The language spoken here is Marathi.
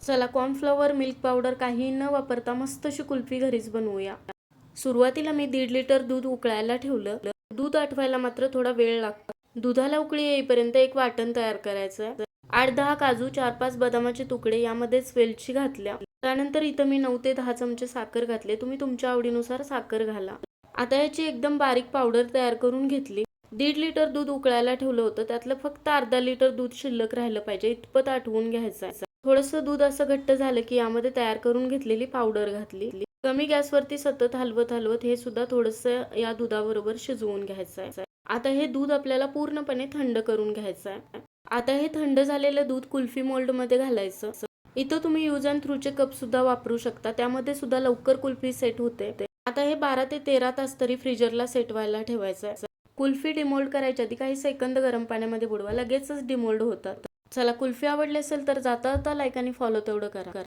चला कॉर्नफ्लॉवर, मिल्क पावडर काही न वापरता मस्त अशी कुल्फी घरीच बनवूया। सुरुवातीला मी 1.5 लिटर दूध उकळायला ठेवलं। दूध आटवायला मात्र थोडा वेळ लागतो। दुधाला उकळी येईपर्यंत एक वाटण तयार करायचं। 8-10 काजू, 4-5 बदामाचे तुकडे, यामध्येच वेलची घातल्या। त्यानंतर इथं मी 9 ते 10 चमचे साखर घातले। तुम्ही तुमच्या आवडीनुसार साखर घाला। आता याची एकदम बारीक पावडर तयार करून घेतली। 1.5 लिटर दूध उकळायला ठेवलं होतं, त्यातलं फक्त अर्धा लिटर दूध शिल्लक राहिलं पाहिजे इतपत आटवून घ्यायचं। थोडंसं दूध असं घट्ट झालं की यामध्ये तयार करून घेतलेली पावडर घातली। कमी गॅसवरती सतत हलवत हलवत हे सुद्धा थोडंसं या दुधाबरोबर शिजवून घ्यायचं आहे। आता हे दूध आपल्याला पूर्णपणे थंड करून घ्यायचं आहे। आता हे थंड झालेलं दूध कुल्फी मोल्ड मध्ये घालायचं। इथं तुम्ही यूज अँड थ्रूचे कप सुद्धा वापरू शकता, त्यामध्ये सुद्धा लवकर कुल्फी सेट होते। आता हे 12 ते 13 तास तरी फ्रीजरला सेट व्हायला ठेवायचं आहे। कुल्फी डिमोल्ड करायच्या आधी काही सेकंद गरम पाण्यामध्ये बुडवा, लगेचच डिमोल्ड होतात। चला कुल्फी आवडली असेल तर जाता जाता लाईक आणि फॉलो तेवढं करा।